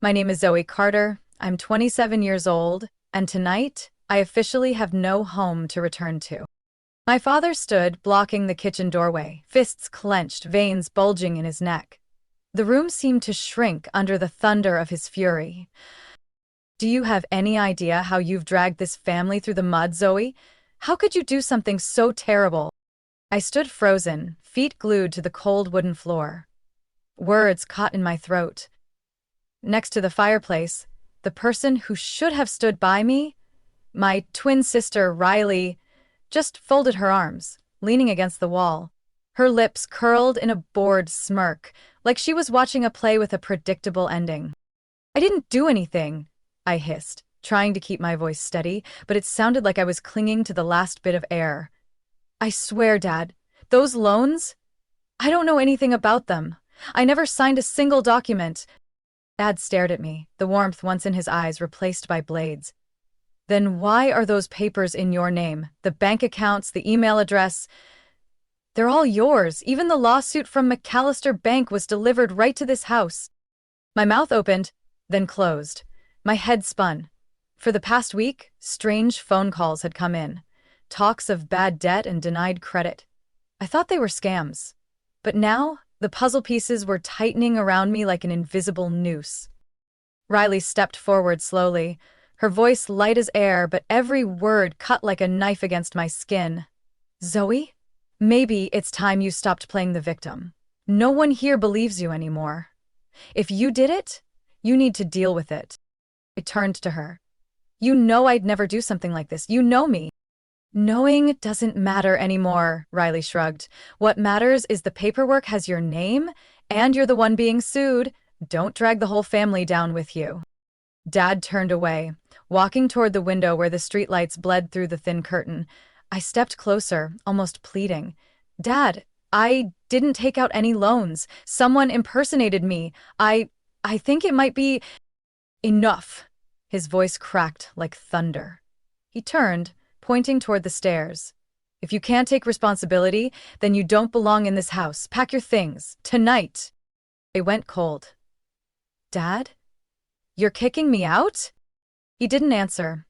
My name is Zoe Carter. I'm 27 years old, and tonight, I officially have no home to return to. My father stood, blocking the kitchen doorway, fists clenched, veins bulging in his neck. The room seemed to shrink under the thunder of his fury. Do you have any idea how you've dragged this family through the mud, Zoe? How could you do something so terrible? I stood frozen, feet glued to the cold wooden floor. Words caught in my throat. Next to the fireplace, the person who should have stood by me, my twin sister, Riley, just folded her arms, leaning against the wall. Her lips curled in a bored smirk, like she was watching a play with a predictable ending. "I didn't do anything," I hissed, trying to keep my voice steady, but it sounded like I was clinging to the last bit of air. "I swear, Dad, those loans? I don't know anything about them. I never signed a single document." Dad stared at me, the warmth once in his eyes replaced by blades. "Then why are those papers in your name? The bank accounts, the email address? They're all yours. Even the lawsuit from McAllister Bank was delivered right to this house." My mouth opened, then closed. My head spun. For the past week, strange phone calls had come in. Talks of bad debt and denied credit. I thought they were scams. But now, the puzzle pieces were tightening around me like an invisible noose. Riley stepped forward slowly, her voice light as air, but every word cut like a knife against my skin. "Zoe, maybe it's time you stopped playing the victim. No one here believes you anymore. If you did it, you need to deal with it." I turned to her. "You know I'd never do something like this. You know me." "Knowing doesn't matter anymore," Riley shrugged. "What matters is the paperwork has your name, and you're the one being sued. Don't drag the whole family down with you." Dad turned away, walking toward the window where the streetlights bled through the thin curtain. I stepped closer, almost pleading. "Dad, I didn't take out any loans. Someone impersonated me. I think it might be—" "Enough!" His voice cracked like thunder. He turned, pointing toward the stairs. "If you can't take responsibility, then you don't belong in this house. Pack your things. Tonight." I went cold. "Dad? You're kicking me out?" He didn't answer.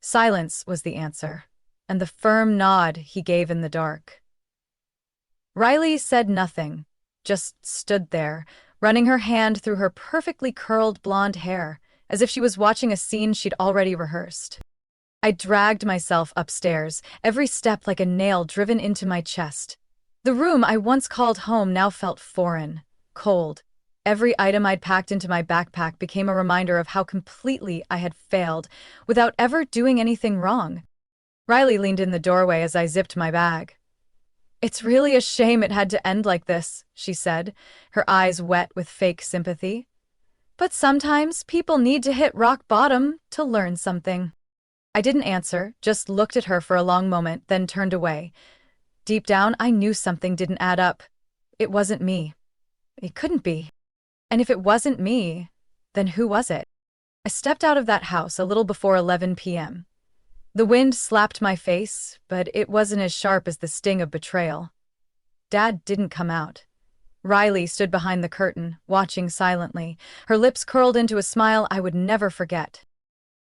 Silence was the answer, and the firm nod he gave in the dark. Riley said nothing, just stood there, running her hand through her perfectly curled blonde hair, as if she was watching a scene she'd already rehearsed. I dragged myself upstairs, every step like a nail driven into my chest. The room I once called home now felt foreign, cold. Every item I'd packed into my backpack became a reminder of how completely I had failed, without ever doing anything wrong. Riley leaned in the doorway as I zipped my bag. "It's really a shame it had to end like this," she said, her eyes wet with fake sympathy. "But sometimes people need to hit rock bottom to learn something." I didn't answer, just looked at her for a long moment, then turned away. Deep down, I knew something didn't add up. It wasn't me. It couldn't be. And if it wasn't me, then who was it? I stepped out of that house a little before 11 p.m. The wind slapped my face, but it wasn't as sharp as the sting of betrayal. Dad didn't come out. Riley stood behind the curtain, watching silently, her lips curled into a smile I would never forget.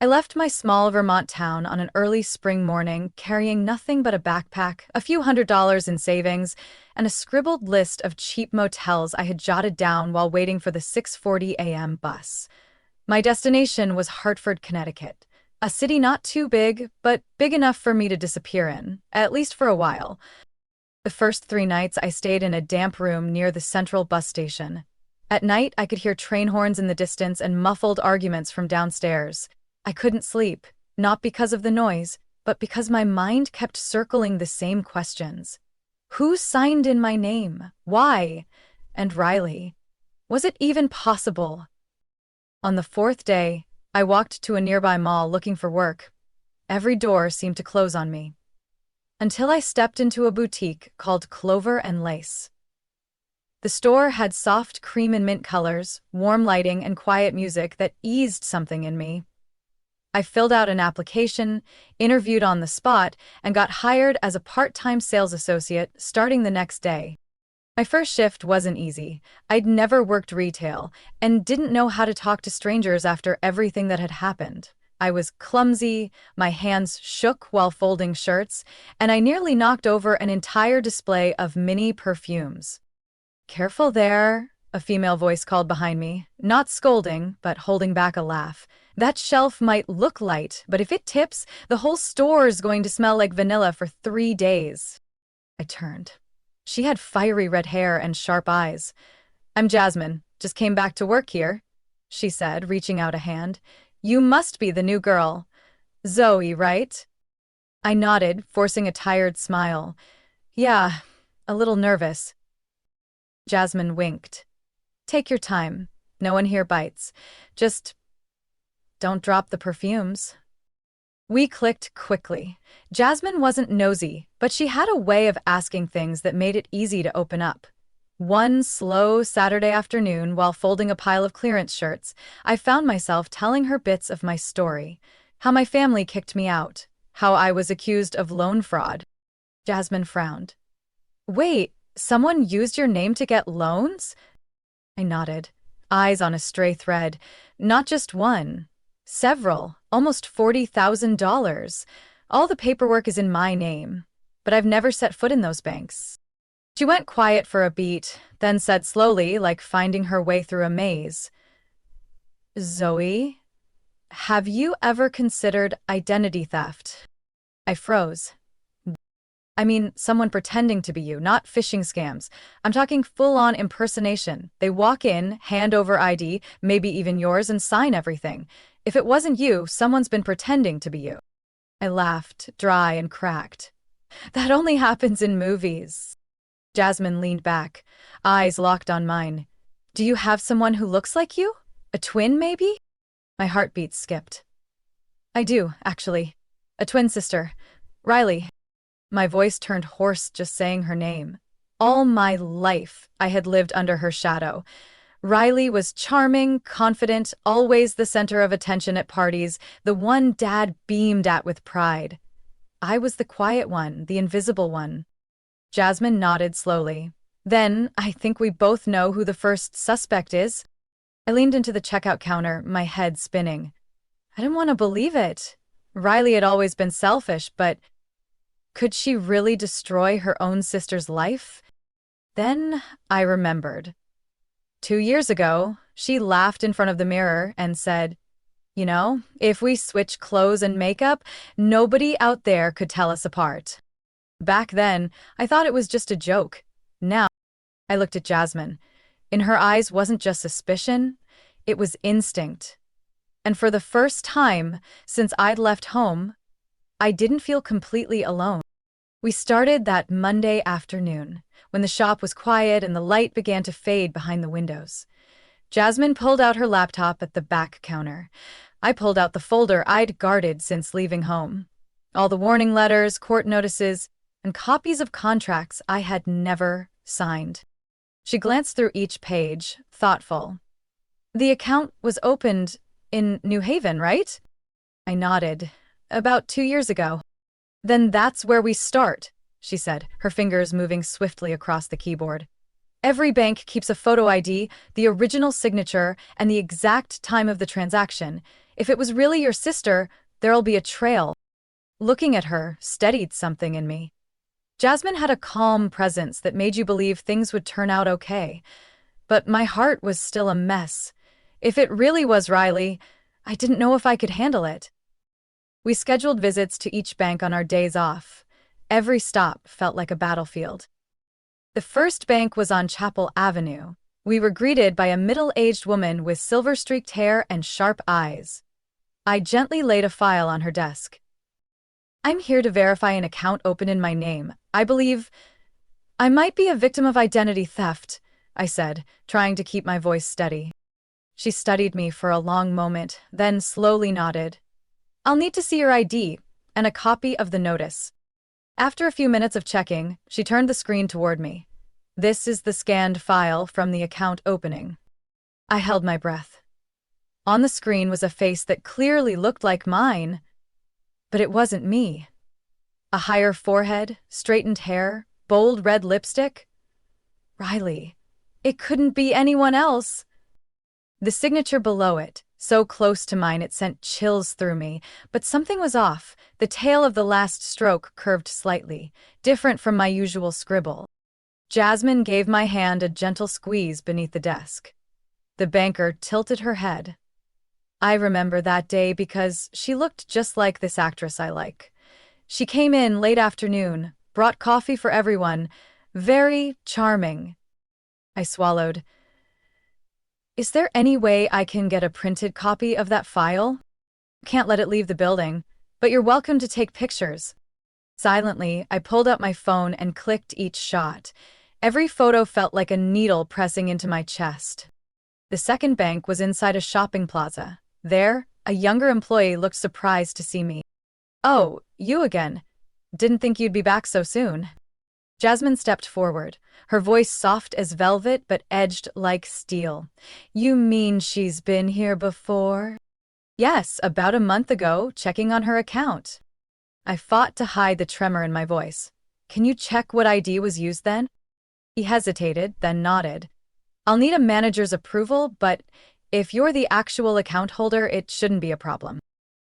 I left my small Vermont town on an early spring morning, carrying nothing but a backpack, a few $100s in savings, and a scribbled list of cheap motels I had jotted down while waiting for the 6:40 a.m. bus. My destination was Hartford, Connecticut, a city not too big, but big enough for me to disappear in, at least for a while. The first 3 nights I stayed in a damp room near the central bus station. At night, I could hear train horns in the distance and muffled arguments from downstairs. I couldn't sleep, not because of the noise, but because my mind kept circling the same questions. Who signed in my name? Why? And Riley. Was it even possible? On the 4th day, I walked to a nearby mall looking for work. Every door seemed to close on me. Until I stepped into a boutique called Clover and Lace. The store had soft cream and mint colors, warm lighting, and quiet music that eased something in me. I filled out an application, interviewed on the spot, and got hired as a part-time sales associate starting the next day. My first shift wasn't easy. I'd never worked retail and didn't know how to talk to strangers after everything that had happened. I was clumsy, my hands shook while folding shirts, and I nearly knocked over an entire display of mini perfumes. Careful there, a female voice called behind me, not scolding, but holding back a laugh. That shelf might look light, but if it tips, the whole store's going to smell like vanilla for 3 days. I turned. She had fiery red hair and sharp eyes. "I'm Jasmine, just came back to work here," she said, reaching out a hand. "You must be the new girl. Zoe, right?" I nodded, forcing a tired smile. "Yeah, a little nervous." Jasmine winked. "Take your time. No one here bites. Just don't drop the perfumes." We clicked quickly. Jasmine wasn't nosy, but she had a way of asking things that made it easy to open up. One slow Saturday afternoon, while folding a pile of clearance shirts, I found myself telling her bits of my story. How my family kicked me out. How I was accused of loan fraud. Jasmine frowned. "Wait, someone used your name to get loans?" I nodded, eyes on a stray thread. "Not just one. Several, almost $40,000. All the paperwork is in my name, but I've never set foot in those banks." She went quiet for a beat, then said slowly, like finding her way through a maze, "Zoe, have you ever considered identity theft?" I froze. "I mean, someone pretending to be you, not phishing scams. I'm talking full-on impersonation. They walk in, hand over ID, maybe even yours, and sign everything. If it wasn't you, someone's been pretending to be you." I laughed, dry and cracked. "That only happens in movies." Jasmine leaned back, eyes locked on mine. "Do you have someone who looks like you? A twin, maybe?" My heartbeat skipped. "I do, actually. A twin sister. Riley." My voice turned hoarse just saying her name. All my life, I had lived under her shadow. Riley was charming, confident, always the center of attention at parties, the one Dad beamed at with pride. I was the quiet one, the invisible one. Jasmine nodded slowly. "Then, I think we both know who the first suspect is." I leaned into the checkout counter, my head spinning. I didn't want to believe it. Riley had always been selfish, but could she really destroy her own sister's life? Then I remembered. 2 years ago, she laughed in front of the mirror and said, "You know, if we switch clothes and makeup, nobody out there could tell us apart." Back then, I thought it was just a joke. Now, I looked at Jasmine. In her eyes wasn't just suspicion, it was instinct. And for the first time since I'd left home, I didn't feel completely alone. We started that Monday afternoon, when the shop was quiet and the light began to fade behind the windows. Jasmine pulled out her laptop at the back counter. I pulled out the folder I'd guarded since leaving home. All the warning letters, court notices, and copies of contracts I had never signed. She glanced through each page, thoughtful. "The account was opened in New Haven, right?" I nodded. "About 2 years ago." "Then that's where we start," she said, her fingers moving swiftly across the keyboard. "Every bank keeps a photo ID, the original signature, and the exact time of the transaction. If it was really your sister, there'll be a trail." Looking at her steadied something in me. Jasmine had a calm presence that made you believe things would turn out okay. But my heart was still a mess. If it really was Riley, I didn't know if I could handle it. We scheduled visits to each bank on our days off. Every stop felt like a battlefield. The first bank was on Chapel Avenue. We were greeted by a middle-aged woman with silver-streaked hair and sharp eyes. I gently laid a file on her desk. "I'm here to verify an account open in my name. I believe I might be a victim of identity theft," I said, trying to keep my voice steady. She studied me for a long moment, then slowly nodded. "I'll need to see your ID and a copy of the notice." After a few minutes of checking, she turned the screen toward me. "This is the scanned file from the account opening." I held my breath. On the screen was a face that clearly looked like mine, but it wasn't me. A higher forehead, straightened hair, bold red lipstick. Riley. It couldn't be anyone else. The signature below it, so close to mine it sent chills through me, but something was off. The tail of the last stroke curved slightly, different from my usual scribble. Jasmine gave my hand a gentle squeeze beneath the desk. The banker tilted her head. I remember that day because she looked just like this actress I like. She came in late afternoon, brought coffee for everyone. Very charming. I swallowed. Is there any way I can get a printed copy of that file? Can't let it leave the building, but you're welcome to take pictures. Silently, I pulled up my phone and clicked each shot. Every photo felt like a needle pressing into my chest. The second bank was inside a shopping plaza. There, a younger employee looked surprised to see me. Oh, you again. Didn't think you'd be back so soon. Jasmine stepped forward, her voice soft as velvet but edged like steel. You mean she's been here before? Yes, about a month ago, checking on her account. I fought to hide the tremor in my voice. Can you check what ID was used then? He hesitated, then nodded. I'll need a manager's approval, but if you're the actual account holder, it shouldn't be a problem.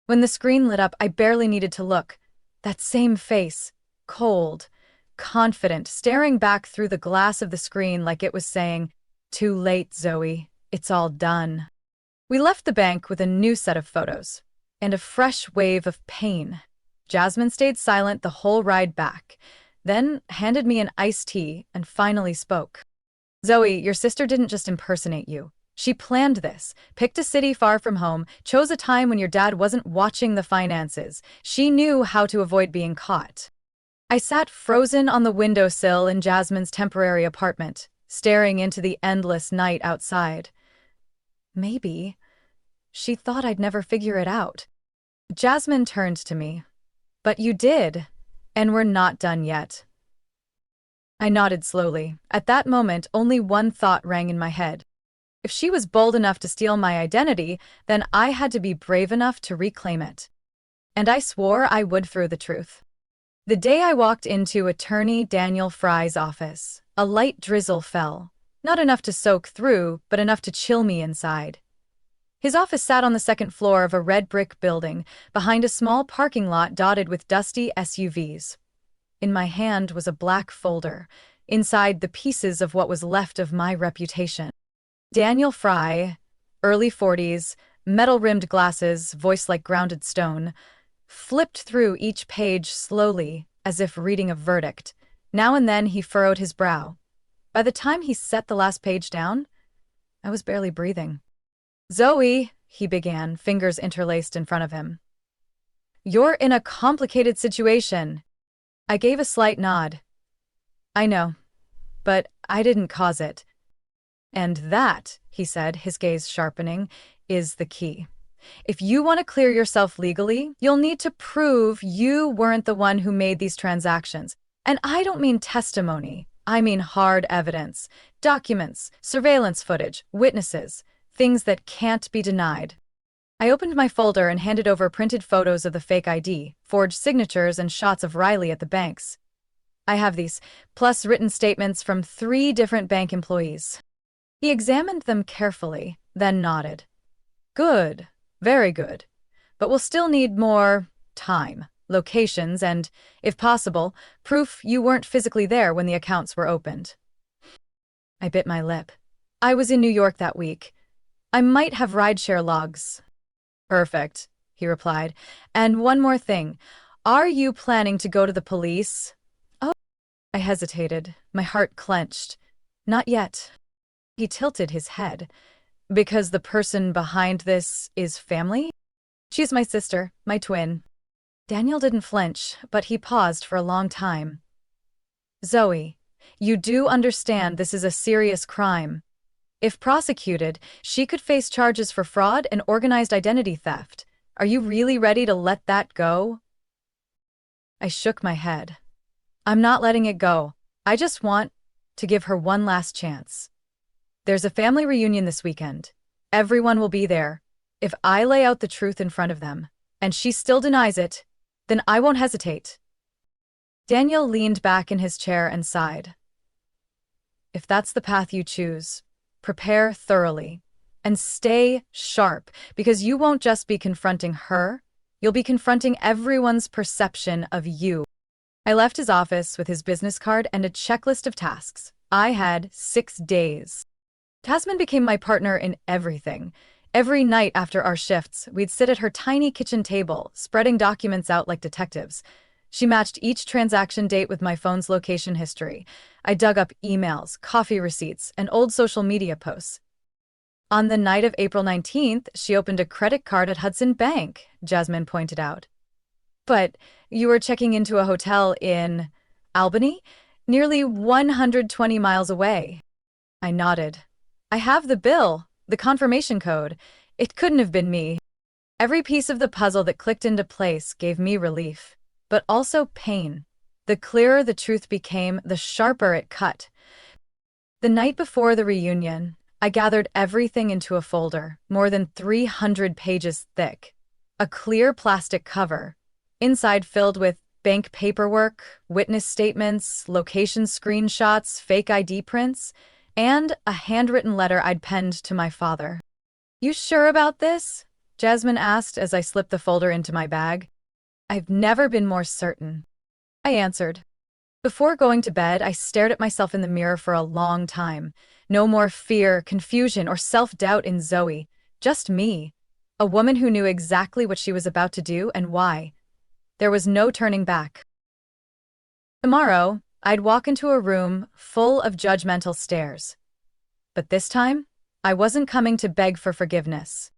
When the screen lit up, I barely needed to look. That same face, cold, confident, staring back through the glass of the screen like it was saying, "Too late, Zoe. It's all done." We left the bank with a new set of photos and a fresh wave of pain. Jasmine stayed silent the whole ride back, then handed me an iced tea and finally spoke. Zoe, your sister didn't just impersonate you. She planned this, picked a city far from home, chose a time when your dad wasn't watching the finances. She knew how to avoid being caught. I sat frozen on the windowsill in Jasmine's temporary apartment, staring into the endless night outside. Maybe she thought I'd never figure it out. Jasmine turned to me. But you did, and we're not done yet. I nodded slowly. At that moment, only one thought rang in my head. If she was bold enough to steal my identity, then I had to be brave enough to reclaim it. And I swore I would through the truth. The day I walked into attorney Daniel Fry's office, a light drizzle fell. Not enough to soak through, but enough to chill me inside. His office sat on the second floor of a red brick building, behind a small parking lot dotted with dusty SUVs. In my hand was a black folder, inside the pieces of what was left of my reputation. Daniel Fry, early 40s, metal-rimmed glasses, voice like grounded stone, flipped through each page slowly, as if reading a verdict. Now and then he furrowed his brow. By the time he set the last page down, I was barely breathing. Zoe, he began, fingers interlaced in front of him. You're in a complicated situation. I gave a slight nod. I know, but I didn't cause it. And that, he said, his gaze sharpening, is the key. If you want to clear yourself legally, you'll need to prove you weren't the one who made these transactions. And I don't mean testimony. I mean hard evidence, documents, surveillance footage, witnesses, things that can't be denied. I opened my folder and handed over printed photos of the fake ID, forged signatures, and shots of Riley at the banks. I have these, plus written statements from 3 different bank employees. He examined them carefully, then nodded. Good, very good. But we'll still need more time, locations, and, if possible, proof you weren't physically there when the accounts were opened. I bit my lip. I was in New York that week. I might have rideshare logs. Perfect, he replied. And one more thing. Are you planning to go to the police? Oh, I hesitated, my heart clenched. Not yet. He tilted his head. Because the person behind this is family? She's my sister, my twin. Daniel didn't flinch, but he paused for a long time. Zoe, you do understand this is a serious crime. If prosecuted, she could face charges for fraud and organized identity theft. Are you really ready to let that go? I shook my head. I'm not letting it go. I just want to give her one last chance. There's a family reunion this weekend. Everyone will be there. If I lay out the truth in front of them, and she still denies it, then I won't hesitate. Daniel leaned back in his chair and sighed. if that's the path you choose, prepare thoroughly and stay sharp because you won't just be confronting her, you'll be confronting everyone's perception of you. I left his office with his business card and a checklist of tasks. I had 6 days. Jasmine became my partner in everything. Every night after our shifts, we'd sit at her tiny kitchen table, spreading documents out like detectives. She matched each transaction date with my phone's location history. I dug up emails, coffee receipts, and old social media posts. On the night of April 19th, she opened a credit card at Hudson Bank, Jasmine pointed out. But you were checking into a hotel in Albany, nearly 120 miles away. I nodded. I have the bill, the confirmation code. It couldn't have been me. Every piece of the puzzle that clicked into place gave me relief, but also pain. The clearer the truth became, the sharper it cut. The night before the reunion, I gathered everything into a folder, more than 300 pages thick. A clear plastic cover, inside filled with bank paperwork, witness statements, location screenshots, fake ID prints, and a handwritten letter I'd penned to my father. "You sure about this?" Jasmine asked as I slipped the folder into my bag. "I've never been more certain," I answered. Before going to bed, I stared at myself in the mirror for a long time. No more fear, confusion, or self-doubt in Zoe. Just me. A woman who knew exactly what she was about to do and why. There was no turning back. Tomorrow, I'd walk into a room full of judgmental stares. But this time, I wasn't coming to beg for forgiveness.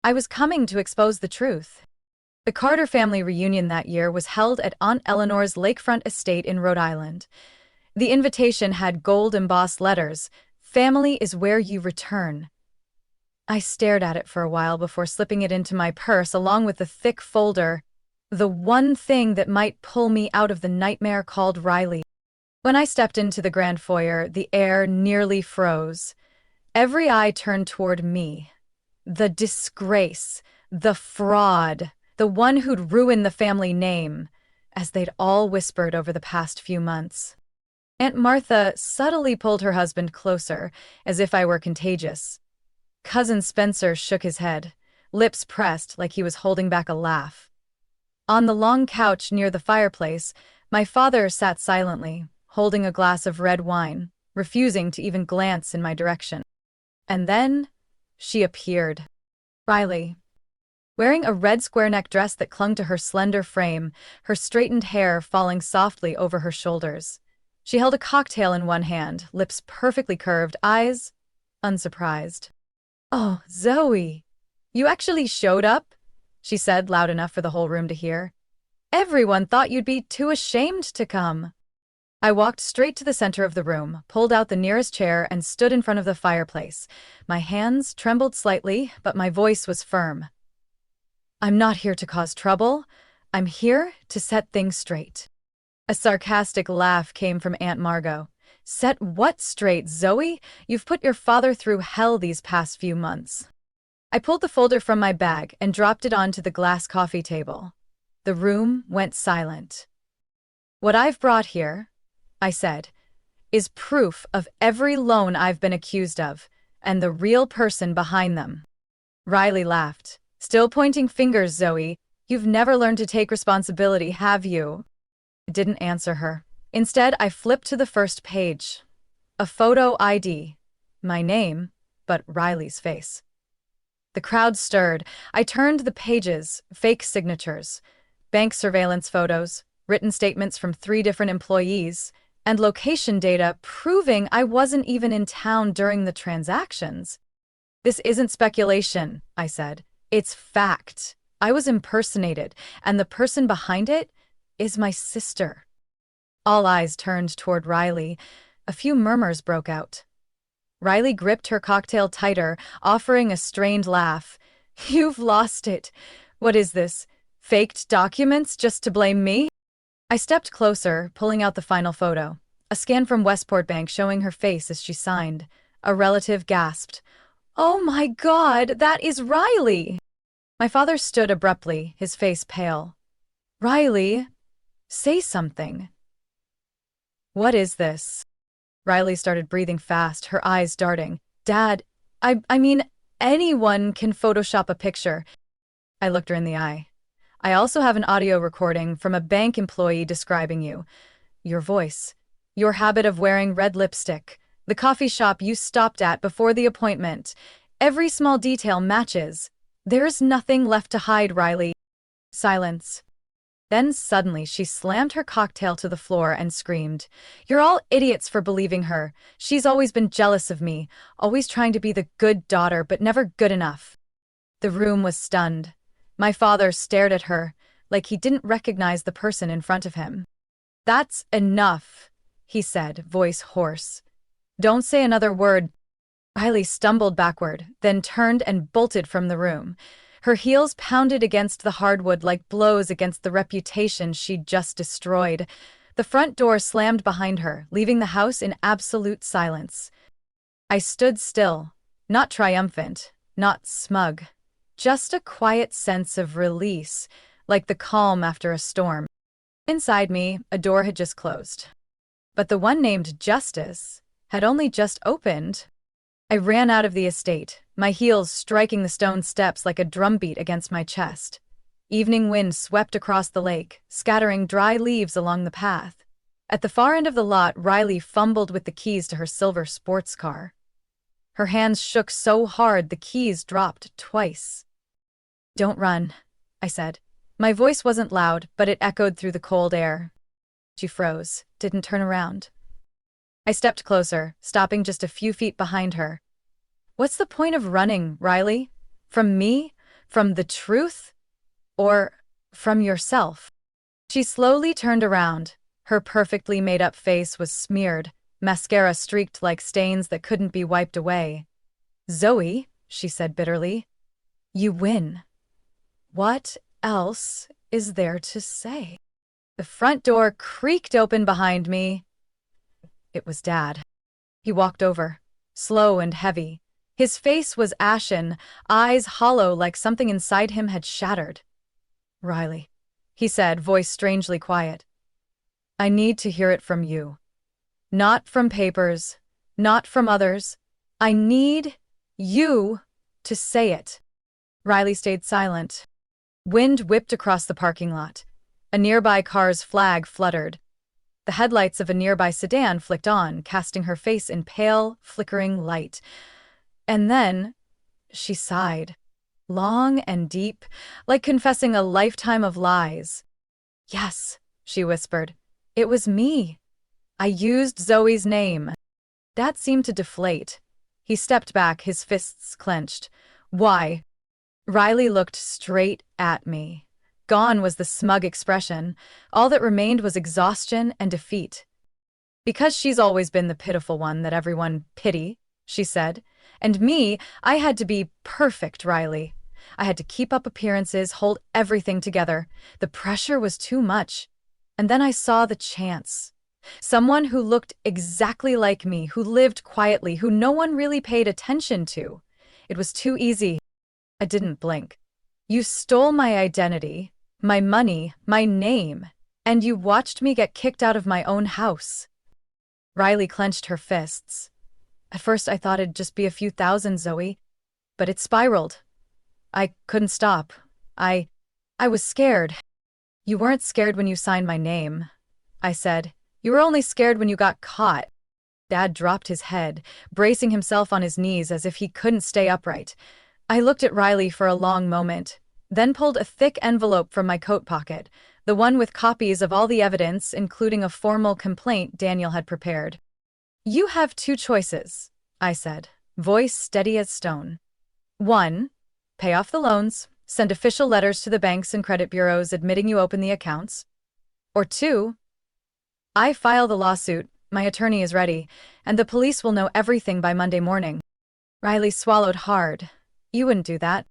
I was coming to expose the truth. The Carter family reunion that year was held at Aunt Eleanor's lakefront estate in Rhode Island. The invitation had gold-embossed letters, "Family is where you return." I stared at it for a while before slipping it into my purse along with the thick folder, the one thing that might pull me out of the nightmare called Riley. When I stepped into the grand foyer, the air nearly froze. Every eye turned toward me. The disgrace, the fraud, the one who'd ruined the family name, as they'd all whispered over the past few months. Aunt Martha subtly pulled her husband closer, as if I were contagious. Cousin Spencer shook his head, lips pressed like he was holding back a laugh. On the long couch near the fireplace, my father sat silently, holding a glass of red wine, refusing to even glance in my direction. And then, she appeared. Riley. Wearing a red square-neck dress that clung to her slender frame, her straightened hair falling softly over her shoulders. She held a cocktail in one hand, lips perfectly curved, eyes unsurprised. "Oh, Zoe, you actually showed up?" she said loud enough for the whole room to hear. "Everyone thought you'd be too ashamed to come." I walked straight to the center of the room, pulled out the nearest chair, and stood in front of the fireplace. My hands trembled slightly, but my voice was firm. "I'm not here to cause trouble. I'm here to set things straight." A sarcastic laugh came from Aunt Margot. "Set what straight, Zoe? You've put your father through hell these past few months." I pulled the folder from my bag and dropped it onto the glass coffee table. The room went silent. "What I've brought here," I said, "is proof of every loan I've been accused of, and the real person behind them." Riley laughed. "Still pointing fingers, Zoe. You've never learned to take responsibility, have you?" I didn't answer her. Instead, I flipped to the first page. A photo ID. My name, but Riley's face. The crowd stirred. I turned the pages, fake signatures, bank surveillance photos, written statements from 3 different employees, and location data proving I wasn't even in town during the transactions. "This isn't speculation," I said. "It's fact. I was impersonated, and the person behind it is my sister." All eyes turned toward Riley. A few murmurs broke out. Riley gripped her cocktail tighter, offering a strained laugh. "You've lost it. What is this? Faked documents just to blame me?" I stepped closer, pulling out the final photo. A scan from Westport Bank showing her face as she signed. A relative gasped. "Oh my God, that is Riley!" My father stood abruptly, his face pale. "Riley, say something." "What is this?" Riley started breathing fast, her eyes darting. Dad, I mean, anyone can Photoshop a picture. I looked her in the eye. I also have an audio recording from a bank employee describing you. Your voice. Your habit of wearing red lipstick. The coffee shop you stopped at before the appointment. Every small detail matches. There's nothing left to hide, Riley. Silence. Then suddenly she slammed her cocktail to the floor and screamed, "You're all idiots for believing her. She's always been jealous of me, always trying to be the good daughter, but never good enough." The room was stunned. My father stared at her, like he didn't recognize the person in front of him. "That's enough," he said, voice hoarse. "Don't say another word." Riley stumbled backward, then turned and bolted from the room. Her heels pounded against the hardwood like blows against the reputation she'd just destroyed. The front door slammed behind her, leaving the house in absolute silence. I stood still, not triumphant, not smug, just a quiet sense of release, like the calm after a storm. Inside me, a door had just closed. But the one named Justice had only just opened. I ran out of the estate, my heels striking the stone steps like a drumbeat against my chest. Evening wind swept across the lake, scattering dry leaves along the path. At the far end of the lot, Riley fumbled with the keys to her silver sports car. Her hands shook so hard the keys dropped twice. "Don't run," I said. My voice wasn't loud, but it echoed through the cold air. She froze, didn't turn around. I stepped closer, stopping just a few feet behind her. "What's the point of running, Riley? From me? From the truth? Or from yourself?" She slowly turned around. Her perfectly made-up face was smeared, mascara streaked like stains that couldn't be wiped away. "Zoe," she said bitterly, "you win. What else is there to say?" The front door creaked open behind me. It was Dad. He walked over, slow and heavy. His face was ashen, eyes hollow like something inside him had shattered. "Riley," he said, voice strangely quiet, "I need to hear it from you. Not from papers, not from others. I need you to say it." Riley stayed silent. Wind whipped across the parking lot. A nearby car's flag fluttered. The headlights of a nearby sedan flicked on, casting her face in pale, flickering light. And then she sighed, long and deep, like confessing a lifetime of lies. "Yes," she whispered, "it was me. I used Zoe's name." Dad seemed to deflate. He stepped back, his fists clenched. "Why?" Riley looked straight at me. Gone was the smug expression. All that remained was exhaustion and defeat. "Because she's always been the pitiful one that everyone pity," she said. "And me, I had to be perfect, Riley. I had to keep up appearances, hold everything together. The pressure was too much. And then I saw the chance. Someone who looked exactly like me, who lived quietly, who no one really paid attention to. It was too easy." I didn't blink. "You stole my identity, my money, my name, and you watched me get kicked out of my own house." Riley clenched her fists. "At first I thought it'd just be a few thousand, Zoe, but it spiraled. I couldn't stop. I was scared." "You weren't scared when you signed my name," I said. "You were only scared when you got caught." Dad dropped his head, bracing himself on his knees as if he couldn't stay upright. I looked at Riley for a long moment, then pulled a thick envelope from my coat pocket, the one with copies of all the evidence, including a formal complaint Daniel had prepared. "You have two choices," I said, voice steady as stone. "One, pay off the loans, send official letters to the banks and credit bureaus admitting you opened the accounts. Or two, I file the lawsuit, my attorney is ready, and the police will know everything by Monday morning." Riley swallowed hard. "You wouldn't do that."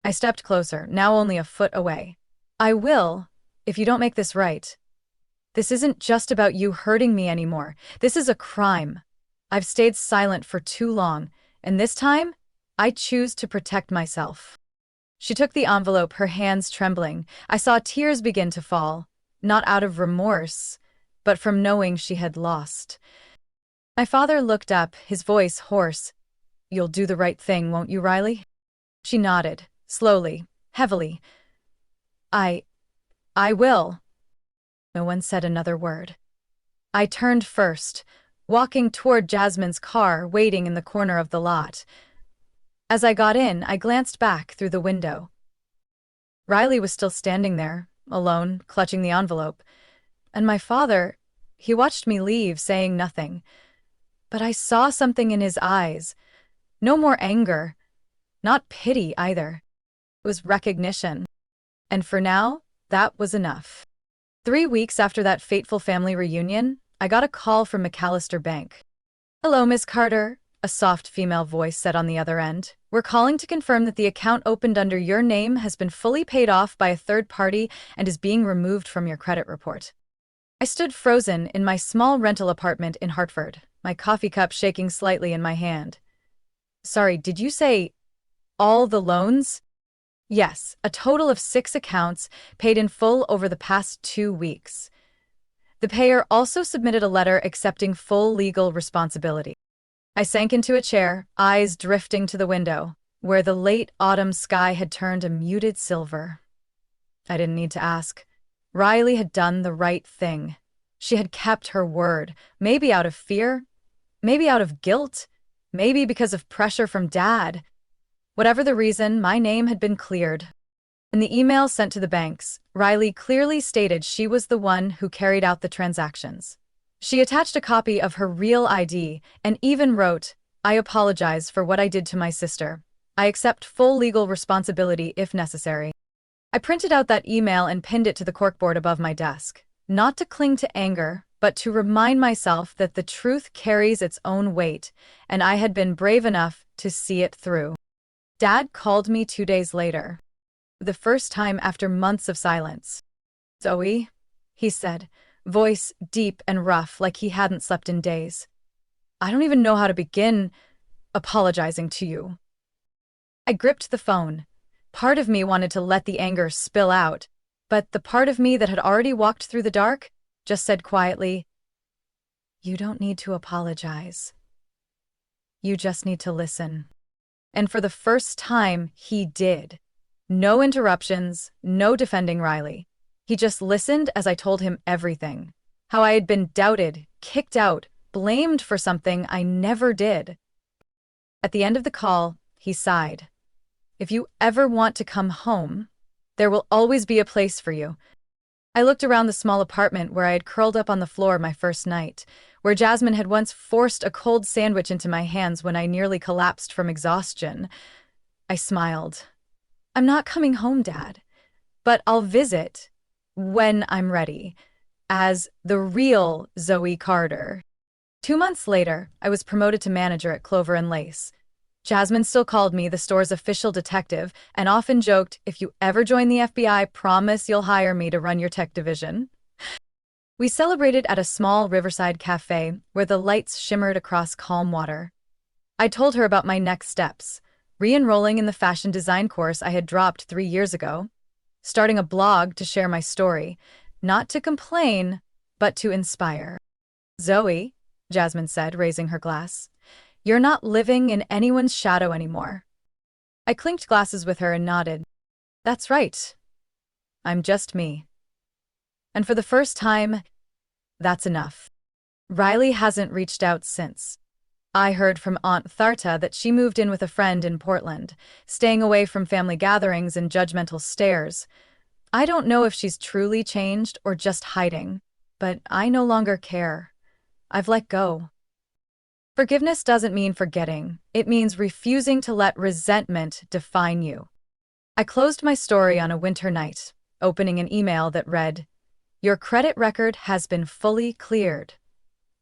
I stepped closer, now only a foot away. "I will, if you don't make this right. This isn't just about you hurting me anymore. This is a crime. I've stayed silent for too long, and this time, I choose to protect myself." She took the envelope, her hands trembling. I saw tears begin to fall, not out of remorse, but from knowing she had lost. My father looked up, his voice hoarse. "You'll do the right thing, won't you, Riley?" She nodded, slowly, heavily. I, I will." No one said another word. I turned first, walking toward Jasmine's car waiting in the corner of the lot. As I got in, I glanced back through the window. Riley was still standing there, alone, clutching the envelope. And my father, he watched me leave, saying nothing. But I saw something in his eyes. No more anger. Not pity either. It was recognition. And for now, that was enough. 3 weeks after that fateful family reunion, I got a call from McAllister Bank. "Hello, Miss Carter," a soft female voice said on the other end. "We're calling to confirm that the account opened under your name has been fully paid off by a third party and is being removed from your credit report." I stood frozen in my small rental apartment in Hartford, my coffee cup shaking slightly in my hand. "Sorry, did you say all the loans?" "Yes, a total of 6 accounts, paid in full over the past 2 weeks. The payer also submitted a letter accepting full legal responsibility." I sank into a chair, eyes drifting to the window, where the late autumn sky had turned a muted silver. I didn't need to ask. Riley had done the right thing. She had kept her word, maybe out of fear, maybe out of guilt, maybe because of pressure from Dad. Whatever the reason, my name had been cleared. In the email sent to the banks, Riley clearly stated she was the one who carried out the transactions. She attached a copy of her real ID and even wrote, "I apologize for what I did to my sister. I accept full legal responsibility if necessary." I printed out that email and pinned it to the corkboard above my desk, not to cling to anger, but to remind myself that the truth carries its own weight, and I had been brave enough to see it through. Dad called me 2 days later. The first time after months of silence. "Zoe," he said, voice deep and rough like he hadn't slept in days. "I don't even know how to begin apologizing to you." I gripped the phone. Part of me wanted to let the anger spill out, but the part of me that had already walked through the dark just said quietly, "You don't need to apologize. You just need to listen." And for the first time, he did. No interruptions, no defending Riley. He just listened as I told him everything. How I had been doubted, kicked out, blamed for something I never did. At the end of the call, he sighed. "If you ever want to come home, there will always be a place for you." I looked around the small apartment where I had curled up on the floor my first night, where Jasmine had once forced a cold sandwich into my hands when I nearly collapsed from exhaustion. I smiled. "I'm not coming home, Dad, but I'll visit when I'm ready, as the real Zoe Carter." 2 months later, I was promoted to manager at Clover and Lace. Jasmine still called me the store's official detective and often joked, "If you ever join the FBI, promise you'll hire me to run your tech division." We celebrated at a small riverside cafe where the lights shimmered across calm water. I told her about my next steps, re-enrolling in the fashion design course I had dropped 3 years ago, starting a blog to share my story, not to complain, but to inspire. "Zoe," Jasmine said, raising her glass, "you're not living in anyone's shadow anymore." I clinked glasses with her and nodded. "That's right. I'm just me." And for the first time, that's enough. Riley hasn't reached out since. I heard from Aunt Tharta that she moved in with a friend in Portland, staying away from family gatherings and judgmental stares. I don't know if she's truly changed or just hiding, but I no longer care. I've let go. Forgiveness doesn't mean forgetting. It means refusing to let resentment define you. I closed my story on a winter night, opening an email that read, "Your credit record has been fully cleared."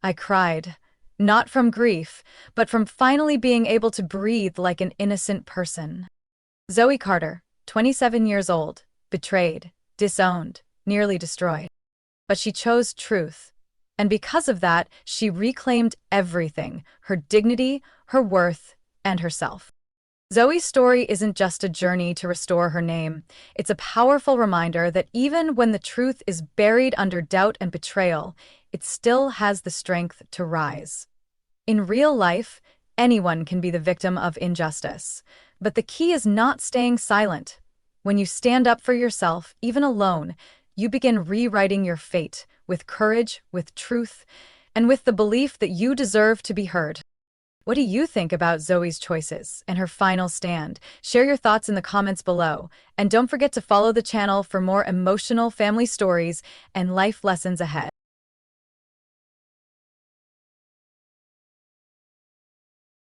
I cried, not from grief, but from finally being able to breathe like an innocent person. Zoe Carter, 27 years old, betrayed, disowned, nearly destroyed. But she chose truth. And because of that, she reclaimed everything, her dignity, her worth, and herself. Zoe's story isn't just a journey to restore her name. It's a powerful reminder that even when the truth is buried under doubt and betrayal, it still has the strength to rise. In real life, anyone can be the victim of injustice. But the key is not staying silent. When you stand up for yourself, even alone, you begin rewriting your fate with courage, with truth, and with the belief that you deserve to be heard. What do you think about Zoe's choices and her final stand? Share your thoughts in the comments below. And don't forget to follow the channel for more emotional family stories and life lessons ahead.